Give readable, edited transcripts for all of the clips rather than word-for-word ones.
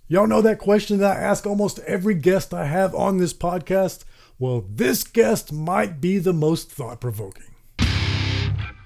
Y'all know that question that I ask almost every guest I have on this podcast? Well, this guest might be the most thought-provoking.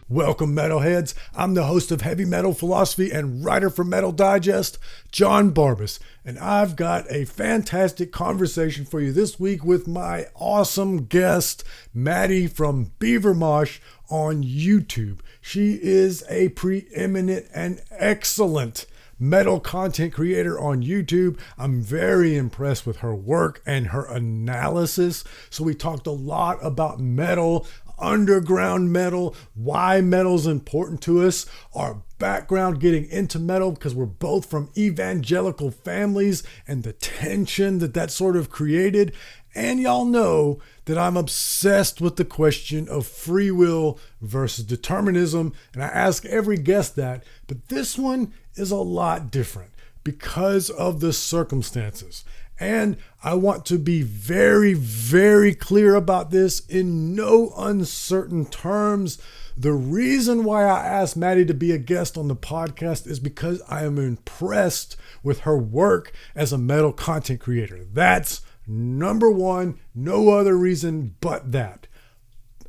Welcome, metalheads. I'm the host of Heavy Metal Philosophy and writer for Metal Digest, John Barbas, and I've got a fantastic conversation for you this week with my awesome guest, Maddie from Beaver Mosh on YouTube. She is a preeminent and excellent metal content creator on YouTube. I'm very impressed with her work and her analysis. So we talked a lot about metal, underground metal, why metal is important to us, our background getting into metal because we're both from evangelical families and the tension that sort of created. And y'all know that I'm obsessed with the question of free will versus determinism. And I ask every guest that, but this one is a lot different because of the circumstances. And I want to be very, very clear about this in no uncertain terms. The reason why I asked Maddie to be a guest on the podcast is because I am impressed with her work as a metal content creator. That's number one, no other reason but that.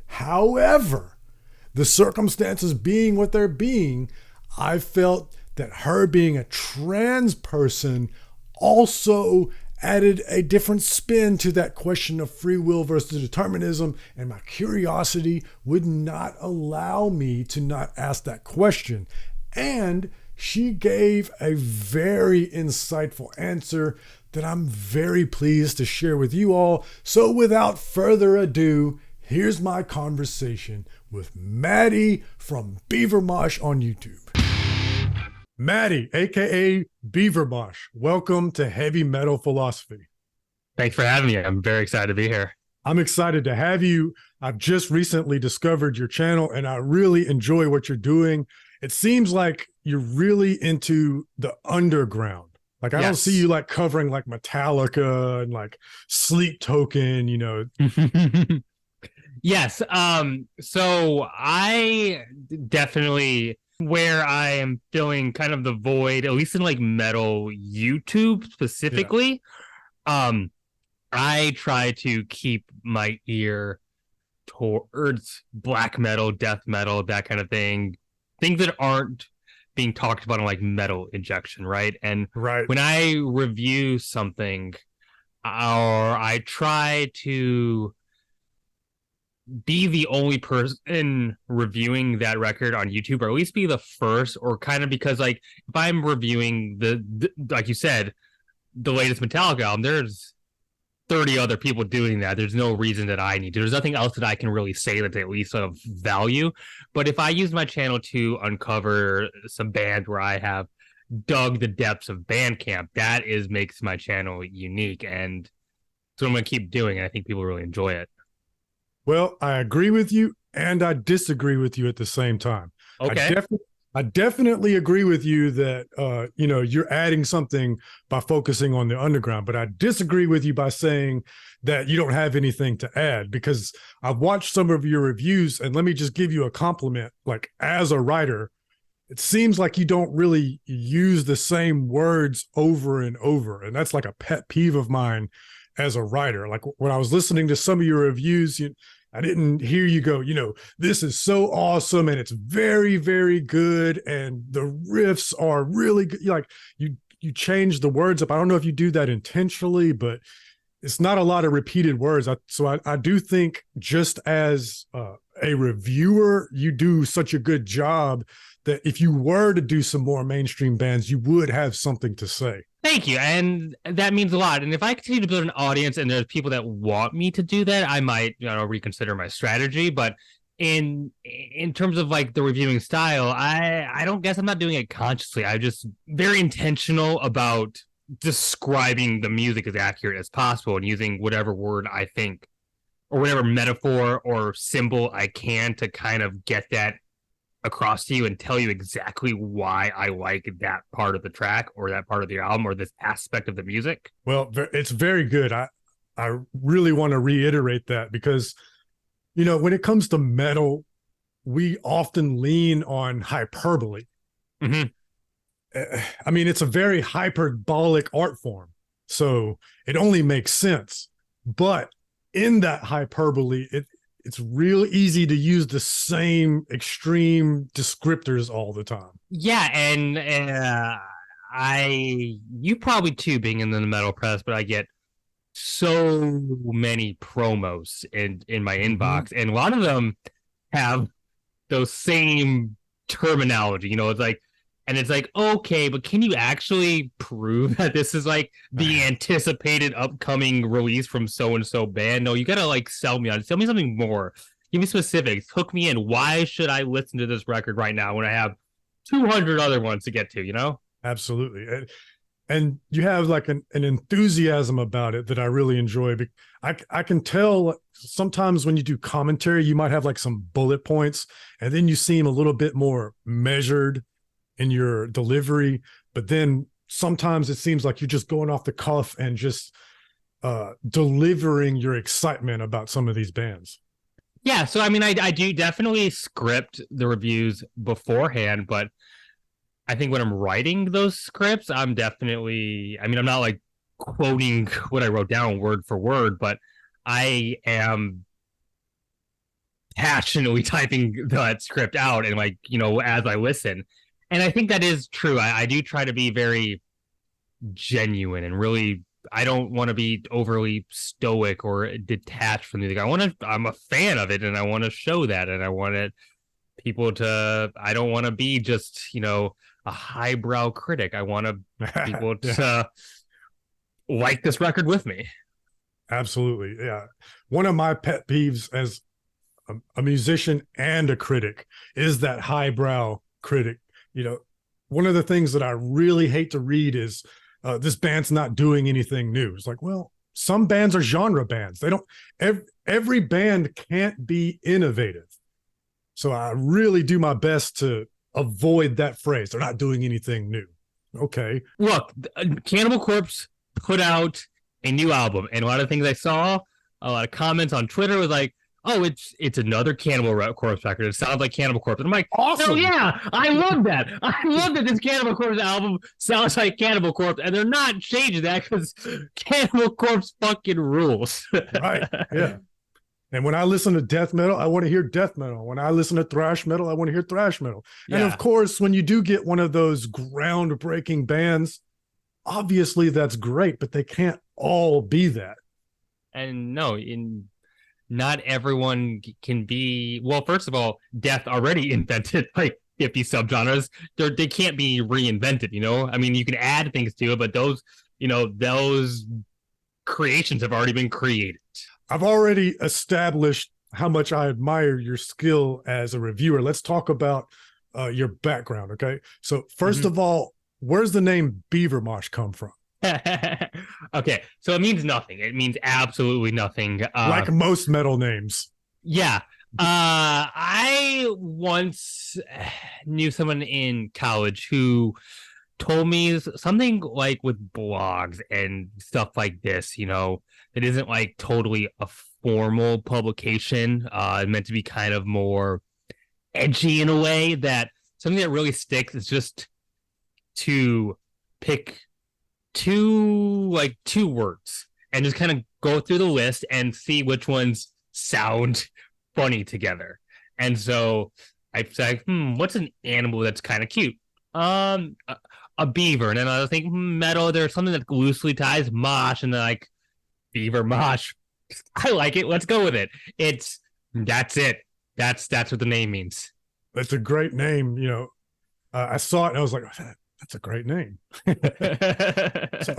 However, the circumstances being what they're being, I felt that her being a trans person also added a different spin to that question of free will versus determinism, and my curiosity would not allow me to not ask that question. And she gave a very insightful answer that I'm very pleased to share with you all. So without further ado, here's my conversation with Maddie from Beaver Mosh on YouTube. Maddie, aka Beaver Mosh, welcome to Heavy Metal Philosophy. Thanks for having me. I'm very excited to be here. I'm excited to have you. I've just recently discovered your channel and I really enjoy what you're doing. It seems like you're really into the underground. Like, I don't see you like covering like Metallica and like Sleep Token, you know. Yes. So I definitely, where I am filling kind of the void, at least in like metal YouTube specifically, I try to keep my ear towards black metal, death metal, that kind of thing, things that aren't being talked about in like metal injection, right? And when I review something, or I try to be the only person reviewing that record on YouTube, or at least be the first, or kind of, because like if I'm reviewing the like you said, the latest Metallica album, there's 30 other people doing that. There's no reason that I need to. There's nothing else that I can really say that's at least of value. But if I use my channel to uncover some bands where I have dug the depths of Bandcamp, that makes my channel unique. And so I'm going to keep doing it. I think people really enjoy it. Well, I agree with you and I disagree with you at the same time. Okay. I definitely agree with you that, you're adding something by focusing on the underground, but I disagree with you by saying that you don't have anything to add, because I've watched some of your reviews, and let me just give you a compliment. Like, as a writer, it seems like you don't really use the same words over and over. And that's like a pet peeve of mine as a writer. Like, when I was listening to some of your reviews, I didn't hear you go, this is so awesome and it's very, very good and the riffs are really good. Like, you change the words up. I don't know if you do that intentionally, but it's not a lot of repeated words. So I do think, just as a reviewer, you do such a good job that if you were to do some more mainstream bands, you would have something to say. Thank you. And that means a lot. And if I continue to build an audience and there's people that want me to do that, I might, reconsider my strategy. But in terms of like the reviewing style, I don't guess I'm not doing it consciously. I'm just very intentional about describing the music as accurate as possible and using whatever word I think, or whatever metaphor or symbol I can, to kind of get that across to you and tell you exactly why I like that part of the track or that part of the album or this aspect of the music. Well, it's very good. I really want to reiterate that, because, when it comes to metal, we often lean on hyperbole. Mm-hmm. I mean, it's a very hyperbolic art form, so it only makes sense. But in that hyperbole, it's real easy to use the same extreme descriptors all the time. Yeah, and you probably too, being in the metal press, but I get so many promos in my inbox, and a lot of them have those same terminology. It's like, and it's like, okay, but can you actually prove that this is like the anticipated upcoming release from so and so band? No, you gotta like sell me something more. Give me specifics. Hook me in. Why should I listen to this record right now when I have 200 other ones to get to? Absolutely. And you have like an enthusiasm about it that I really enjoy. I can tell sometimes when you do commentary, you might have like some bullet points, and then you seem a little bit more measured in your delivery. But then sometimes it seems like you're just going off the cuff and just delivering your excitement about some of these bands. Yeah, so I mean, I do definitely script the reviews beforehand, but I think when I'm writing those scripts, I'm not like quoting what I wrote down word for word, but I am passionately typing that script out and like, as I listen. And I think that is true. I do try to be very genuine and really, I don't want to be overly stoic or detached from music. I'm a fan of it and I want to show that, and I wanted people to, I don't want to be just, a highbrow critic. I want people to like this record with me. Absolutely. Yeah. One of my pet peeves as a musician and a critic is that highbrow critic. One of the things that I really hate to read is this band's not doing anything new. It's like, well, some bands are genre bands. They don't, every band can't be innovative. So I really do my best to avoid that phrase. They're not doing anything new. Okay. Look, Cannibal Corpse put out a new album, and a lot of things I saw, a lot of comments on Twitter was like, oh, it's another Cannibal Corpse record. It sounds like Cannibal Corpse. And I'm like, awesome. Oh yeah, I love that. I love that this Cannibal Corpse album sounds like Cannibal Corpse, and they're not changing that because Cannibal Corpse fucking rules. Right. Yeah. And when I listen to death metal, I want to hear death metal. When I listen to thrash metal, I want to hear thrash metal. Yeah. And of course, when you do get one of those groundbreaking bands, obviously that's great, but they can't all be that. And no, not everyone can be. Well, first of all, death already invented like 50 subgenres. They can't be reinvented. I mean, you can add things to it, but those creations have already been created. I've already established how much I admire your skill as a reviewer. Let's talk about your background, okay? So first of all, where's the name Beaver Mosh come from? Okay, so it means nothing. It means absolutely nothing. Like most metal names. Yeah. I once knew someone in college who told me something like with blogs and stuff like this, it isn't like totally a formal publication, meant to be kind of more edgy in a way, that something that really sticks is just to pick two words and just kind of go through the list and see which ones sound funny together. And so I said, what's an animal that's kind of cute? A beaver. And then I was thinking metal, there's something that loosely ties mosh, and then like Beaver Mosh. I like it. Let's go with it. That's it. That's what the name means. That's a great name. I saw it and I was like, that's a great name.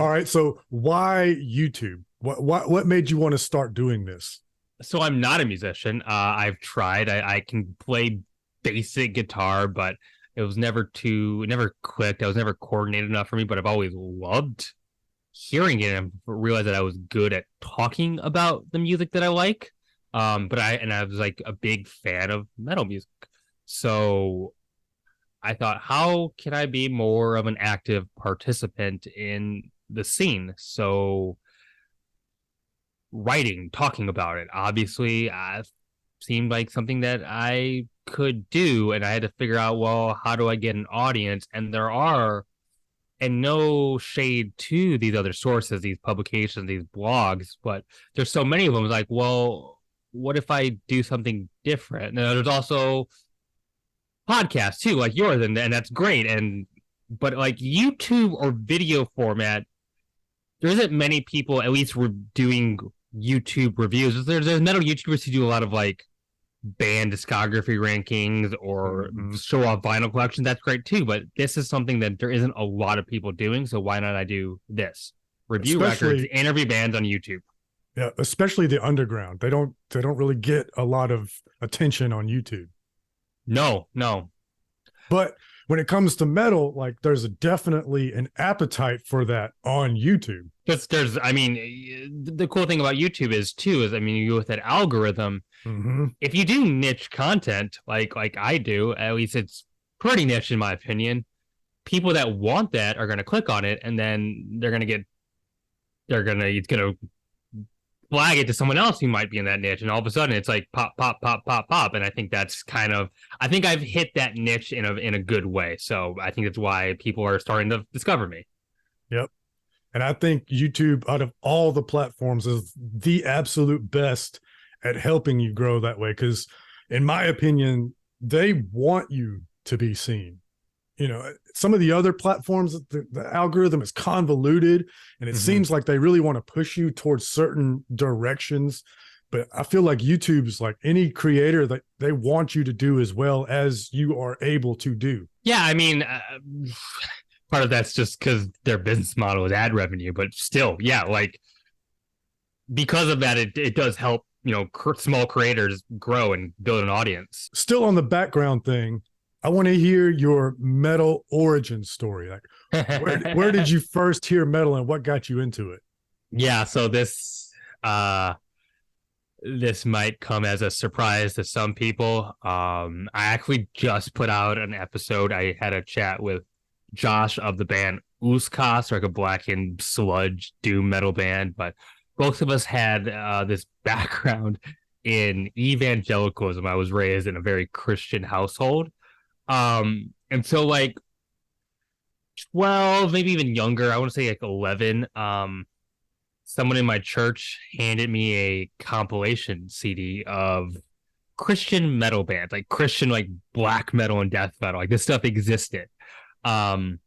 All right. So why YouTube? What made you want to start doing this? So I'm not a musician. I've tried. I can play basic guitar, but it never clicked. I was never coordinated enough for me, but I've always loved hearing it and realized that I was good at talking about the music that I like. But I was like a big fan of metal music. So I thought, how can I be more of an active participant in the scene? So writing, talking about it, obviously seemed like something that I could do. And I had to figure out, well, how do I get an audience? And there are and no shade to these other sources, these publications, these blogs, but there's so many of them. It's like, well, what if I do something different? Now, there's also podcasts too, like yours, and that's great. But like YouTube or video format, there isn't many people, at least doing YouTube reviews. There's metal YouTubers who do a lot of like band discography rankings or show off vinyl collections. That's great too, but this is something that there isn't a lot of people doing, so why not I do this? Review records, interview bands on YouTube. Yeah, especially the underground. They don't really get a lot of attention on YouTube. No. But when it comes to metal, like there's definitely an appetite for that on YouTube. There's I mean, the cool thing about YouTube is I mean, you go with that algorithm. If you do niche content like I do, at least it's pretty niche in my opinion, people that want that are going to click on it, and then it's going to flag it to someone else who might be in that niche, and all of a sudden it's like pop, and I think that's I think I've hit that niche in a good way. So I think that's why people are starting to discover me. Yep. And I think YouTube, out of all the platforms, is the absolute best at helping you grow that way. Because in my opinion, they want you to be seen. You know, some of the other platforms, the algorithm is convoluted, and it seems like they really want to push you towards certain directions. But I feel like YouTube's like any creator, that they want you to do as well as you are able to do. Yeah, I mean, part of that's just because their business model is ad revenue, but still, yeah, like because of that, it does help, you know, small creators grow and build an audience. Still on the background thing, I want to hear your metal origin story. Like, where did you first hear metal and what got you into it? Yeah, so this might come as a surprise to some people. I actually just put out an episode. I had a chat with Josh of the band Uzkas, like a black and sludge doom metal band, but both of us had this background in evangelicalism. I was raised in a very Christian household. And so like 12, maybe even younger, I want to say like 11, someone in my church handed me a compilation CD of Christian metal bands, like Christian, like black metal and death metal. Like this stuff existed. And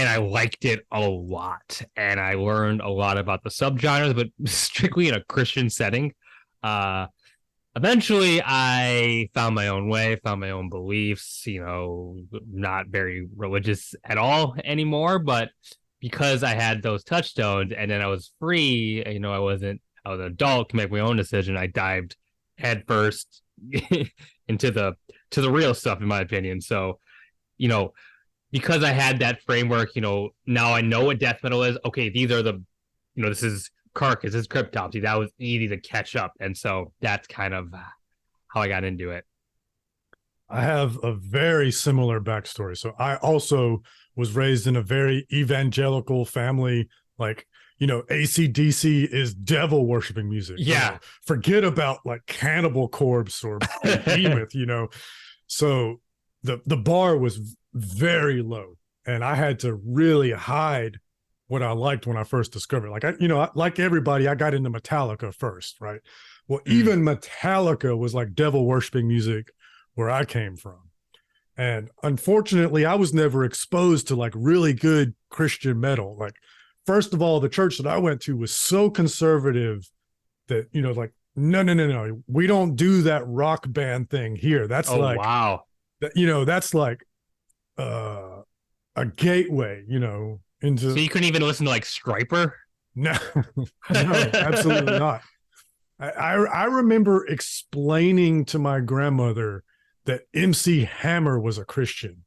I liked it a lot, and I learned a lot about the subgenres, but strictly in a Christian setting. Eventually I found my own way, found my own beliefs, you know, not very religious at all anymore, but because I had those touchstones and then I was free, you know, I was an adult to make my own decision. I dived headfirst into the real stuff, in my opinion. So, you know, because I had that framework, you know, now I know what death metal is. Okay, these are the, you know, this is Carcass, this is Cryptopsy. That was easy to catch up. And so that's kind of how I got into it. I have a very similar backstory. So I also was raised in a very evangelical family. Like, you know, AC/DC is devil worshiping music. Yeah. You know, forget about like Cannibal Corpse or Behemoth, you know. So the bar was very low, and I had to really hide what I liked when I first discovered it. Like, like everybody, I got into Metallica first, right? Well, even Metallica was like devil worshiping music where I came from. And unfortunately, I was never exposed to like really good Christian metal. Like, first of all, the church that I went to was so conservative that, you know, like, no, we don't do that rock band thing here. That's wow. You know, that's like a gateway, you know, into. So you couldn't even listen to like Striper? No, absolutely not. I remember explaining to my grandmother that MC Hammer was a Christian.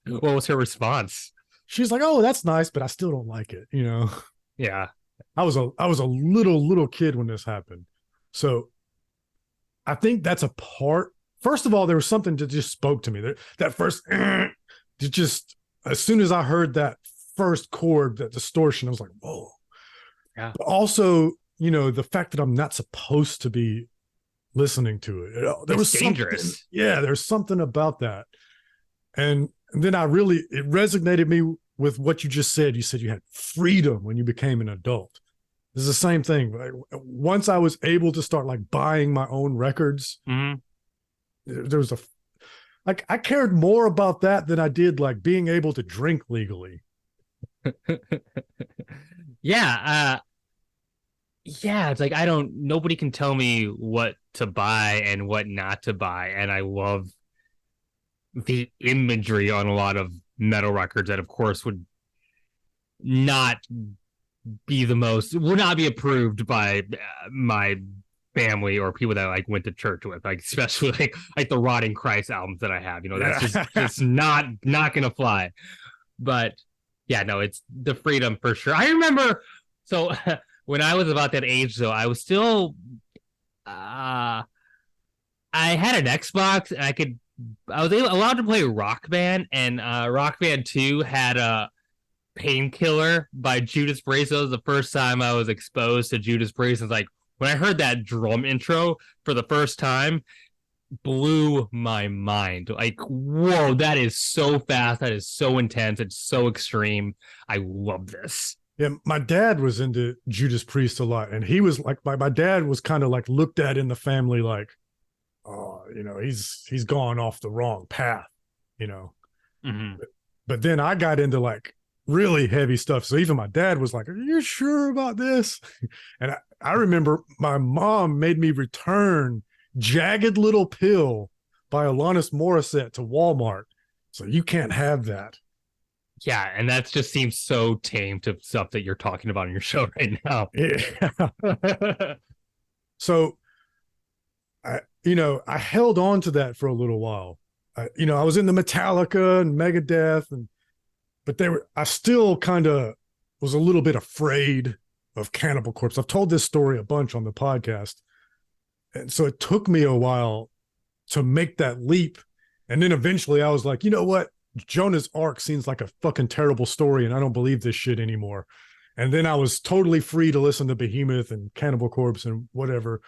What was her response? She's like, "Oh, that's nice, but I still don't like it." You know? Yeah. I was a little kid when this happened, so I think that's a part. First of all, there was something that just spoke to me. That first, just as soon as I heard that first chord, that distortion, I was like, "Whoa!" Yeah. But also, you know, the fact that I'm not supposed to be listening to it. There was dangerous. Yeah, there's something about that. And then it resonated me with what you just said. You said you had freedom when you became an adult. It's the same thing. Like, once I was able to start like buying my own records, there was like I cared more about that than I did like being able to drink legally. Yeah, it's like nobody can tell me what to buy and what not to buy, and I love the imagery on a lot of metal records that of course would not would not be approved by my family or people that I like went to church with, like especially like the Rotting Christ albums that I have. That's just not gonna fly. But yeah, no, it's the freedom for sure. I remember, so when I was about that age, though, I was still I had an Xbox, and I was allowed to play Rock Band, and Rock Band 2 had a Painkiller by Judas Priest. That was the first time I was exposed to Judas Priest. It's like when I heard that drum intro for the first time, blew my mind. Like, whoa, that is so fast. That is so intense. It's so extreme. I love this. Yeah, my dad was into Judas Priest a lot, and he was like, my dad was kind of like looked at in the family like, oh, he's gone off the wrong path, But then I got into like really heavy stuff. So even my dad was like, are you sure about this? And I remember my mom made me return Jagged Little Pill by Alanis Morissette to Walmart. So you can't have that. Yeah, and that just seems so tame to stuff that you're talking about in your show right now. Yeah. So, I held on to that for a little while. I was into Metallica and Megadeth, but I still kind of was a little bit afraid of Cannibal Corpse. I've told this story a bunch on the podcast. And so it took me a while to make that leap. And then eventually I was like, you know what? Jonah's Ark seems like a fucking terrible story, and I don't believe this shit anymore. And then I was totally free to listen to Behemoth and Cannibal Corpse and whatever.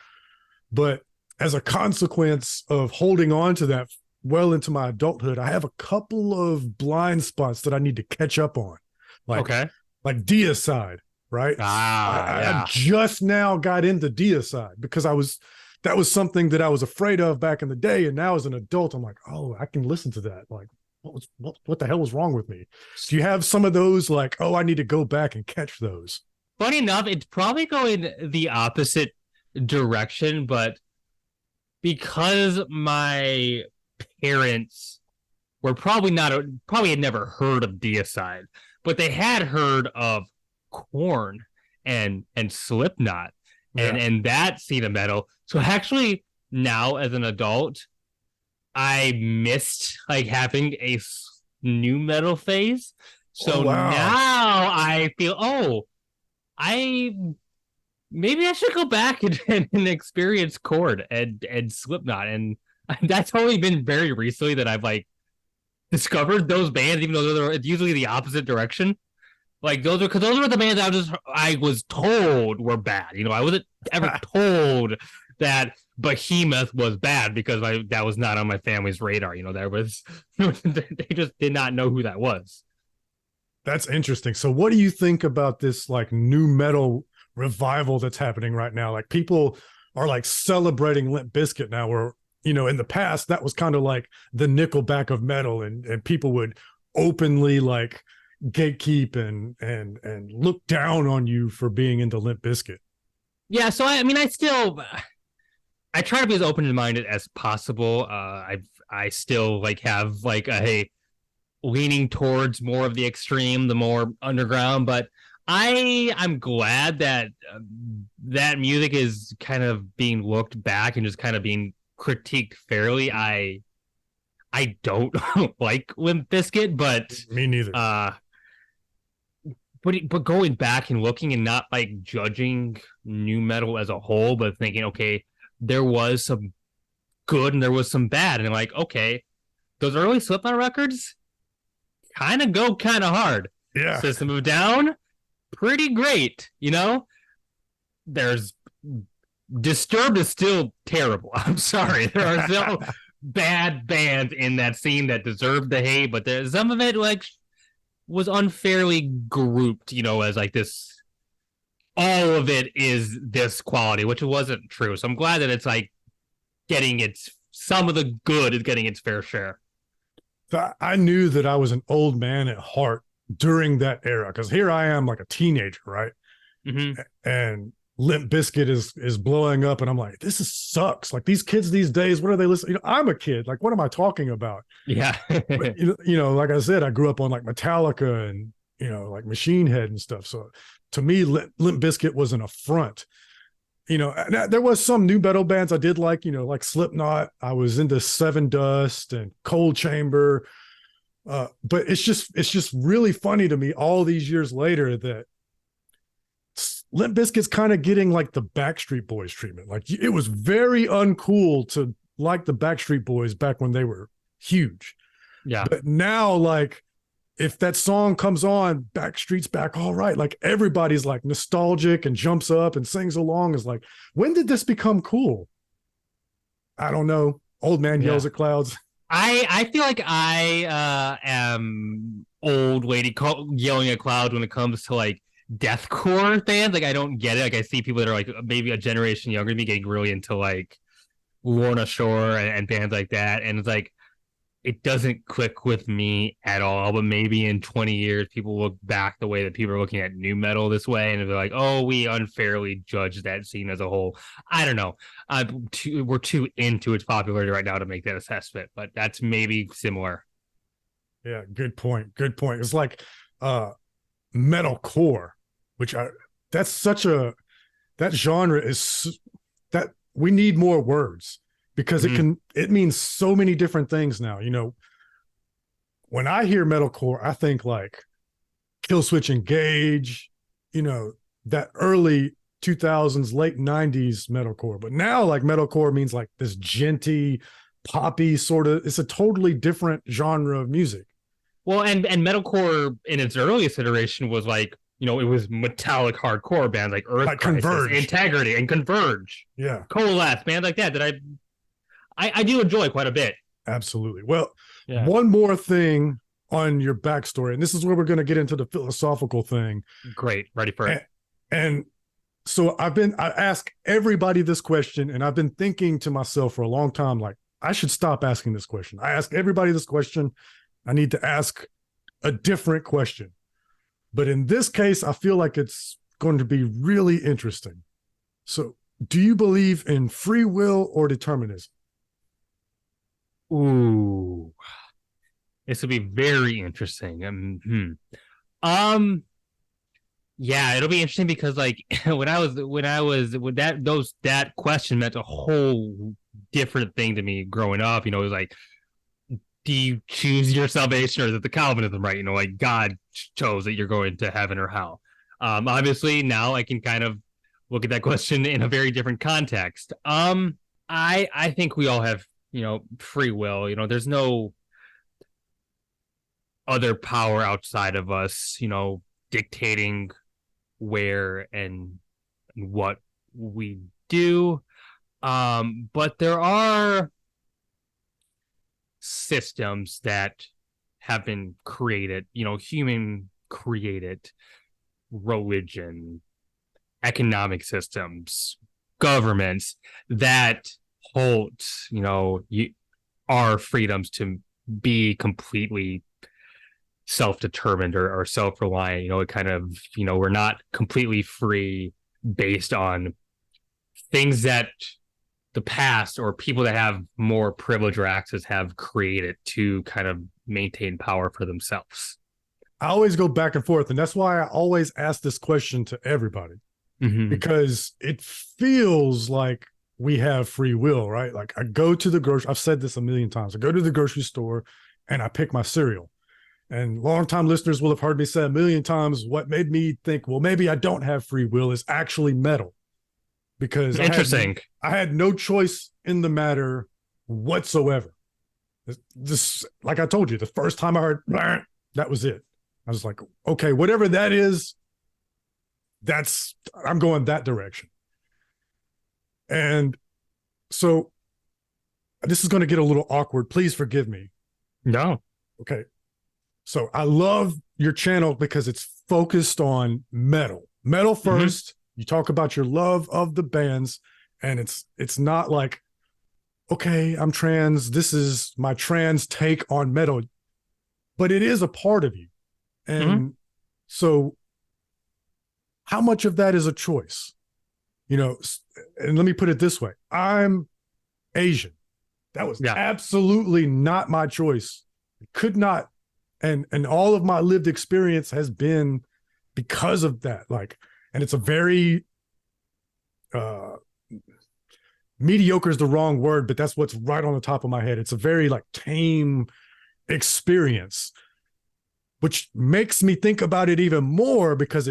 But as a consequence of holding on to that well into my adulthood, I have a couple of blind spots that I need to catch up on. Like Deicide, right? I just now got into Deicide because that was something that I was afraid of back in the day. And now as an adult, I'm like, oh, I can listen to that. Like, what the hell was wrong with me? Do you have some of those like, oh, I need to go back and catch those? Funny enough, it's probably going the opposite direction, but because my parents were probably had never heard of Deicide, but they had heard of Korn and Slipknot and that scene of metal. So actually now as an adult, I missed like having a new metal phase. So now I feel, maybe I should go back and experience Korn and Slipknot. And that's only been very recently that I've like discovered those bands, even though it's usually the opposite direction. Like those were the bands I was told were bad. I wasn't ever told that Behemoth was bad because that was not on my family's radar. They just did not know who that was. That's interesting. So what do you think about this like new metal revival that's happening right now? Like people are like celebrating Limp Bizkit now, where, in the past that was kind of like the Nickelback of metal, and people would openly like gatekeep and look down on you for being into Limp Bizkit. Yeah, so I try to be as open-minded as possible. I still like have like a leaning towards more of the extreme, the more underground, but I'm glad that that music is kind of being looked back and just kind of being critiqued fairly. I don't like Limp Bizkit, but me neither. But going back and looking and not like judging new metal as a whole, but thinking, okay, there was some good and there was some bad, and like, okay, those early Slipknot records kind of go kind of hard. Yeah, System of a Down, pretty great. There's Disturbed is still terrible. I'm sorry, there are still bad bands in that scene that deserved the hate, but there's some of it like was unfairly grouped, as like this. All of it is this quality, which wasn't true. So I'm glad that it's like getting its some of the good is getting its fair share. I knew that I was an old man at heart during that era because here I am like a teenager, right? Mm-hmm. And Limp Bizkit is blowing up, and I'm like, this sucks. Like these kids these days, what are they listening? I'm a kid. Like, what am I talking about? Yeah. But like I said, I grew up on like Metallica and like Machine Head and stuff. So to me, Limp Bizkit was an affront. There was some new metal bands I did like, like Slipknot. I was into Seven Dust and Cold Chamber. But it's just really funny to me all these years later that Limp Bizkit's kind of getting like the Backstreet Boys treatment. Like it was very uncool to like the Backstreet Boys back when they were huge. Yeah. But now, like, if that song comes on, Backstreet's Back, all right. Like everybody's like nostalgic and jumps up and sings along. Is like, when did this become cool? I don't know. Old man yells at clouds. I feel like I am old lady yelling at clouds when it comes to like deathcore fans. Like I don't get it. Like I see people that are like maybe a generation younger than me getting really into like Lorna Shore and bands like that, and it's like it doesn't click with me at all. But maybe in 20 years, people look back the way that people are looking at new metal this way, and they're like, "Oh, we unfairly judged that scene as a whole." I don't know. We're too into its popularity right now to make that assessment, but that's maybe similar. Yeah, good point. Good point. It's like metalcore, which that's such a that genre is that we need more words because it means so many different things now. When I hear metalcore, I think like Killswitch Engage, that early 2000s, late 90s metalcore. But now like metalcore means like this genty, poppy sort of, it's a totally different genre of music. Well, and metalcore in its earliest iteration was like, it was metallic hardcore bands like Earth like Crisis, Converge. Integrity, and Converge. Yeah. Coalesce, bands like that I do enjoy quite a bit. Absolutely. Well, one more thing on your backstory, and this is where we're going to get into the philosophical thing. Great. Ready for it. And so I ask everybody this question, and I've been thinking to myself for a long time, like, I should stop asking this question. I ask everybody this question. I need to ask a different question. But in this case, I feel like it's going to be really interesting. So, do you believe in free will or determinism? Ooh, this will be very interesting. Yeah, it'll be interesting because like when that question meant a whole different thing to me growing up. It was like, do you choose your salvation or is it the Calvinism, right? Like God chose that you're going to heaven or hell. Obviously now I can kind of look at that question in a very different context. I think we all have, free will. There's no other power outside of us, dictating where and what we do. But there are systems that have been created, human created, religion, economic systems, governments that hold, our freedoms to be completely self-determined or self-reliant. It kind of, we're not completely free based on things that the past or people that have more privilege or access have created to kind of maintain power for themselves. I always go back and forth, and that's why I always ask this question to everybody, because it feels like we have free will, right? Like I go to the grocery, I've said this a million times. I go to the grocery store and I pick my cereal. And longtime listeners will have heard me say a million times, what made me think, well, maybe I don't have free will is actually metal. Because interesting. I had no choice in the matter whatsoever. This, like I told you, the first time I heard, that was it. I was like, okay, whatever that is, I'm going that direction. And so this is going to get a little awkward. Please forgive me. No. Okay. So I love your channel because it's focused on metal. Metal first. Mm-hmm. You talk about your love of the bands, and it's not like, okay, I'm trans. This is my trans take on metal, but it is a part of you. And so how much of that is a choice? You know, and let me put it this way. I'm Asian. That was absolutely not my choice. Could not. And all of my lived experience has been because of that. Like, and it's a very, mediocre is the wrong word, but that's what's right on the top of my head. It's a very like tame experience, which makes me think about it even more because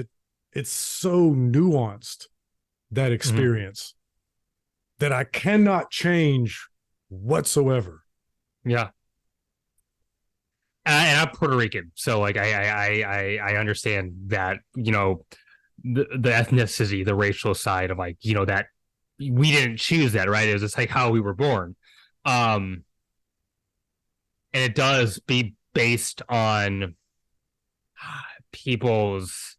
it's so nuanced, that experience, that I cannot change whatsoever. Yeah. And I'm Puerto Rican, so like I understand that, you know, the ethnicity, the racial side of, like, you know, that we didn't choose that, right? It was just like how we were born. And it does be based on people's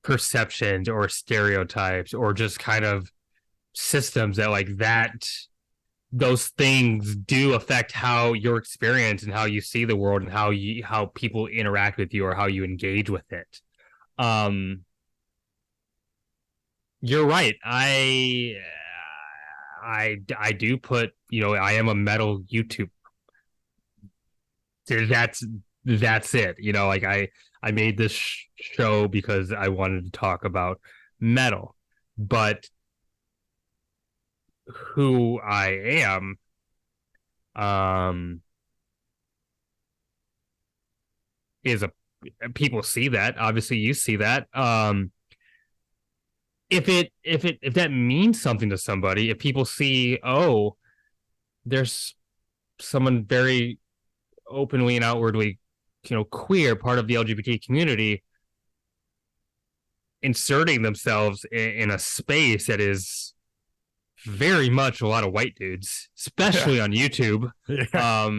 perceptions or stereotypes or just kind of systems that, like, that those things do affect how your experience and how you see the world and how people interact with you or how you engage with it. You're right. I do put, you know, I am a metal YouTuber. That's it. You know, like I made this show because I wanted to talk about metal, but who I am, is a people see that. Obviously, you see that. If that means something to somebody, if people see, oh, there's someone very openly and outwardly, you know, queer, part of the LGBT community, inserting themselves in a space that is very much a lot of white dudes, especially on YouTube. Yeah.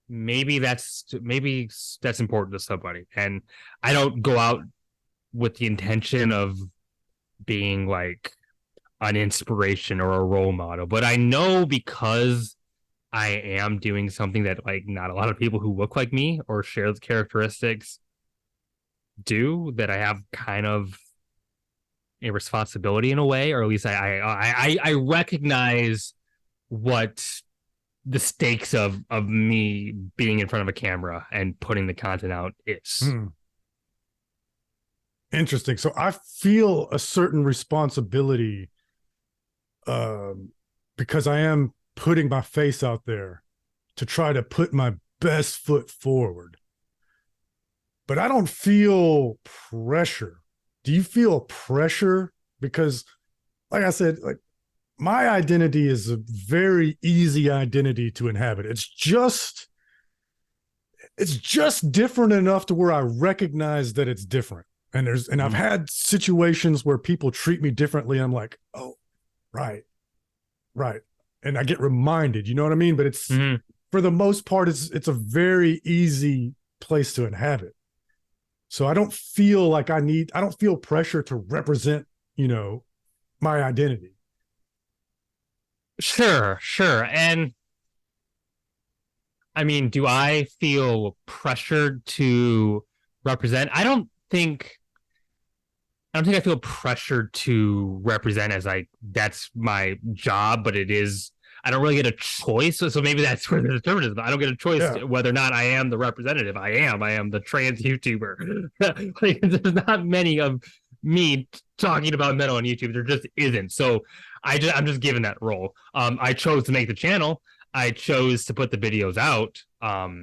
Maybe that's important to somebody. And I don't go out with the intention of being like an inspiration or a role model, but I know because I am doing something that, like, not a lot of people who look like me or share the characteristics do, that I have kind of a responsibility in a way, or at least I recognize what the stakes of me being in front of a camera and putting the content out is. Interesting. So I feel a certain responsibility, because I am putting my face out there to try to put my best foot forward. But I don't feel pressure. Do you feel pressure? Because, like I said, like, my identity is a very easy identity to inhabit. It's just different enough to where I recognize that it's different. And I've had situations where people treat me differently. I'm like, oh, right. And I get reminded, you know what I mean? But it's, for the most part, it's a very easy place to inhabit. So I don't feel like I don't feel pressure to represent, you know, my identity. Sure. And I mean, do I feel pressured to represent? I don't think I feel pressured to represent as like that's my job, but it is. I don't really get a choice, so maybe that's where the determinism. I don't get a choice whether or not I am the representative. I am the trans YouTuber. Like, there's not many of me talking about metal on YouTube. There just isn't. So I'm just given that role. I chose to make the channel. I chose to put the videos out. I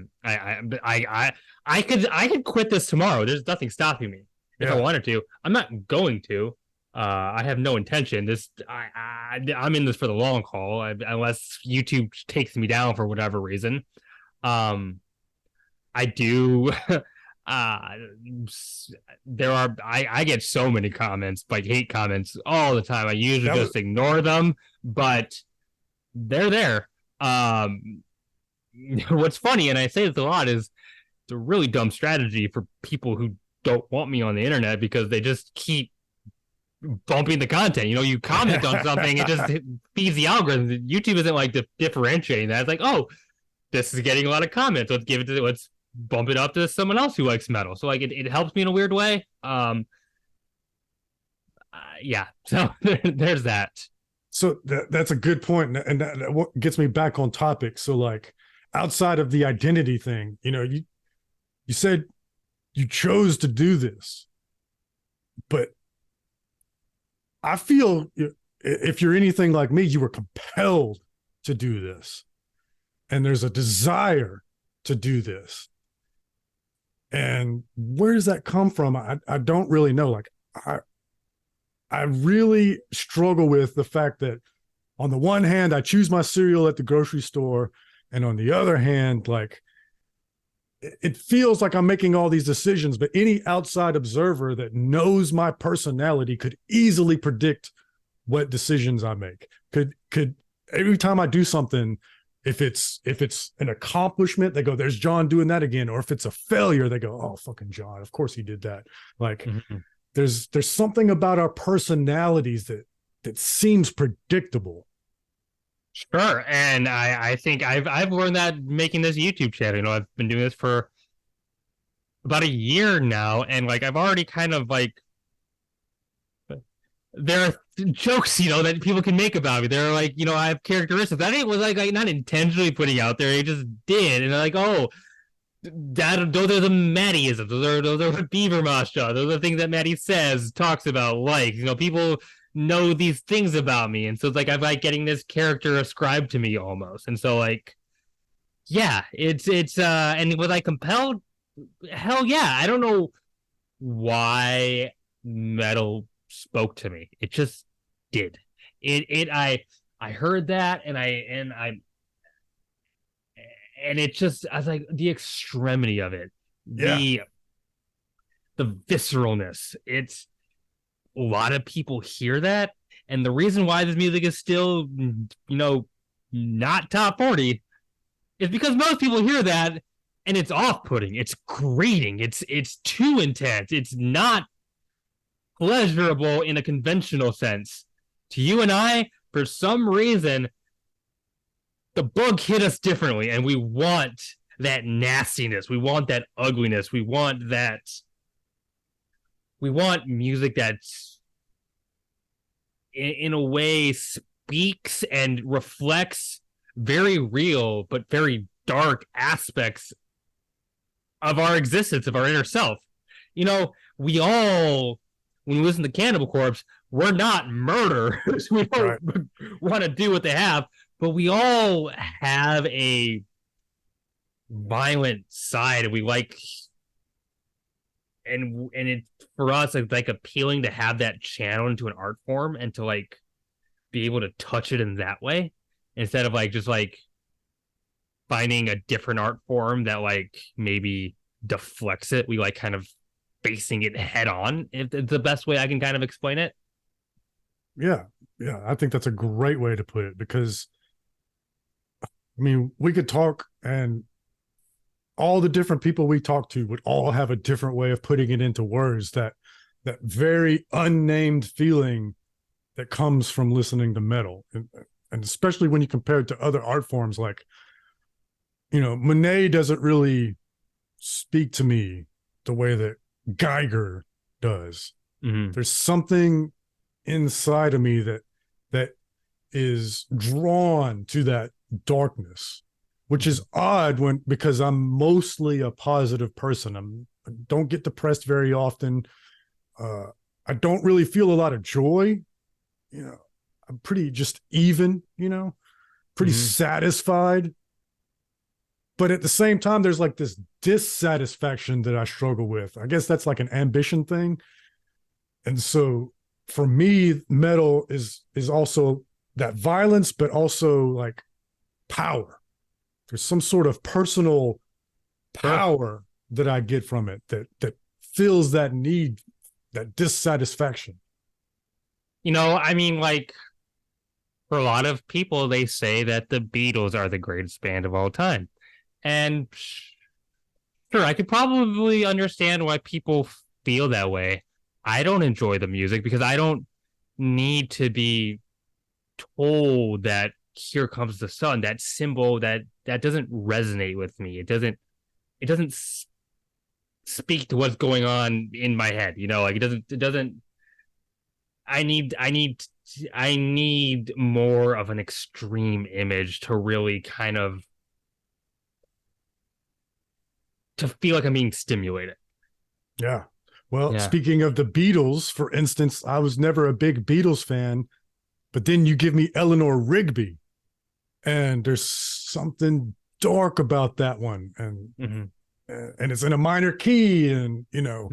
could quit this tomorrow. There's nothing stopping me. If I wanted to. I'm not going to. I have no intention. I'm in this for the long haul, unless YouTube takes me down for whatever reason. I do uh there are I get so many comments, like hate comments all the time. I usually just ignore them, but they're there. What's funny, and I say this a lot, is it's a really dumb strategy for people who don't want me on the internet, because they just keep bumping the content. You comment on something, it just feeds the algorithm. YouTube isn't like differentiating that. It's like, oh, this is getting a lot of comments. Let's bump it up to someone else who likes metal. So like it helps me in a weird way. Yeah. So there's that. So that's a good point, and that gets me back on topic. So like outside of the identity thing, you said you chose to do this, but I feel if you're anything like me, you were compelled to do this, and there's a desire to do this. And where does that come from? I don't really know. Like I really struggle with the fact that on the one hand, I choose my cereal at the grocery store, and on the other hand, like it feels like I'm making all these decisions, but any outside observer that knows my personality could easily predict what decisions I make. Could every time I do something, if it's an accomplishment, they go, there's John doing that again. Or if it's a failure, they go, oh, fucking John, of course he did that. Like there's something about our personalities that seems predictable. Sure. And I think I've learned that making this YouTube channel. I've been doing this for about a year now, and like I've already kind of like, there are jokes, that people can make about me. They're like, I have characteristics that it was like not intentionally putting out there. It just did. And they're like, oh, those are the Maddieisms. Those are what Beaver Mosh does. Those are the things that Maddie says, talks about, like, people know these things about me. And so it's like, I'm like getting this character ascribed to me almost. And so like, yeah, it's and was I compelled? Hell yeah. I don't know why metal spoke to me. It just did. I heard that, and it just, I was like, the extremity of it, the visceralness. It's a lot of people hear that, and the reason why this music is still, not top 40 is because most people hear that and it's off-putting, it's grating, it's too intense, it's not pleasurable in a conventional sense. To you and I, for some reason, the bug hit us differently, and we want that nastiness, we want that ugliness, we want music that's in a way speaks and reflects very real but very dark aspects of our existence, of our inner self. We all, when we listen to Cannibal Corpse, we're not murderers. We don't want to do what they have, but we all have a violent side. We like, and it, for us, it's like appealing to have that channel into an art form and to like be able to touch it in that way, instead of like just like finding a different art form that like maybe deflects it. We like kind of facing it head on, if it's the best way I can kind of explain it. Yeah, I think that's a great way to put it, because I mean, we could talk, and all the different people we talk to would all have a different way of putting it into words, that very unnamed feeling that comes from listening to metal. And especially when you compare it to other art forms, like, Monet doesn't really speak to me the way that Geiger does. Mm-hmm. There's something inside of me that is drawn to that darkness, which is odd because I'm mostly a positive person. I don't get depressed very often. I don't really feel a lot of joy. I'm pretty just even, pretty satisfied. But at the same time, there's like this dissatisfaction that I struggle with. I guess that's like an ambition thing. And so for me, metal is also that violence, but also like power. There's some sort of personal power that I get from it that fills that need, that dissatisfaction. You know, I mean, like, for a lot of people, they say that the Beatles are the greatest band of all time. And sure, I could probably understand why people feel that way. I don't enjoy the music because I don't need to be told that here comes the sun, that symbol that doesn't resonate with me. It doesn't speak to what's going on in my head, you know, like it doesn't I need more of an extreme image to really kind of to feel like I'm being stimulated. Yeah. Well, speaking of the Beatles, for instance, I was never a big Beatles fan, but then you give me Eleanor Rigby, and there's something dark about that one, and and it's in a minor key, and you know,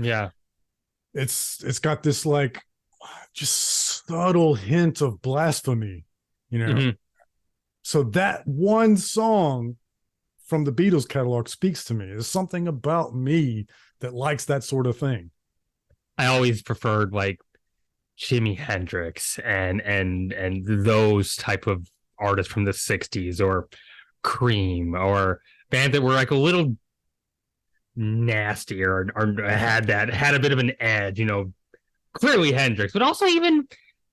it's got this like just subtle hint of blasphemy, you know. So that one song from the Beatles catalog speaks to me. There's something about me that likes that sort of thing. I always preferred like Jimi Hendrix and those type of artists from the 60s, or Cream, or bands that were like a little nastier or had a bit of an edge, you know. Clearly Hendrix, but also even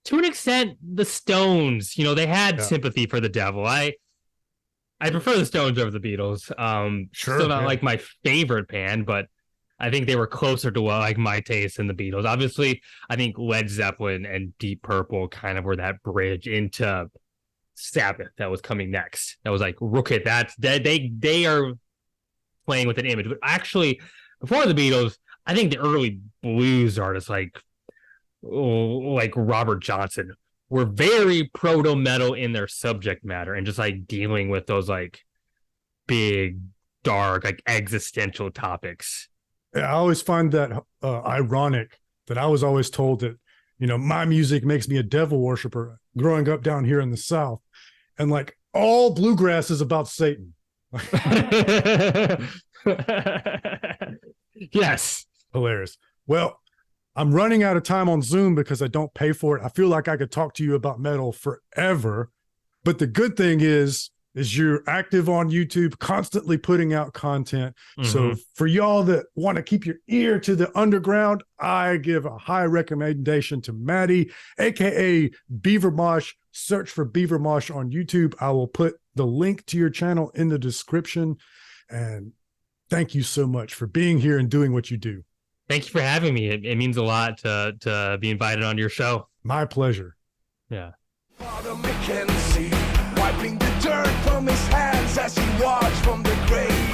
to an extent the Stones, you know, they had sympathy for the devil. I prefer the Stones over the Beatles. Still not like my favorite band, but I think they were closer to like my taste than the Beatles. Obviously, I think Led Zeppelin and Deep Purple kind of were that bridge into Sabbath that was coming next. That was like, okay, they are playing with an image. But actually, before the Beatles, I think the early blues artists like Robert Johnson were very proto-metal in their subject matter and just like dealing with those like big, dark, like existential topics. I always find that ironic that I was always told that, you know, my music makes me a devil worshiper growing up down here in the South. And like all bluegrass is about Satan. Yes. Hilarious. Well, I'm running out of time on Zoom because I don't pay for it. I feel like I could talk to you about metal forever. But the good thing is you're active on YouTube, constantly putting out content. So for y'all that want to keep your ear to the underground, I give a high recommendation to Maddie, aka Beaver Mosh. Search for Beaver Mosh on YouTube. I will put the link to your channel in the description. And thank you so much for being here and doing what you do. Thank you for having me. It means a lot to be invited on your show. My pleasure. Yeah. Father Mackenzie, wiping the dirt from his hands as he watched from the grave.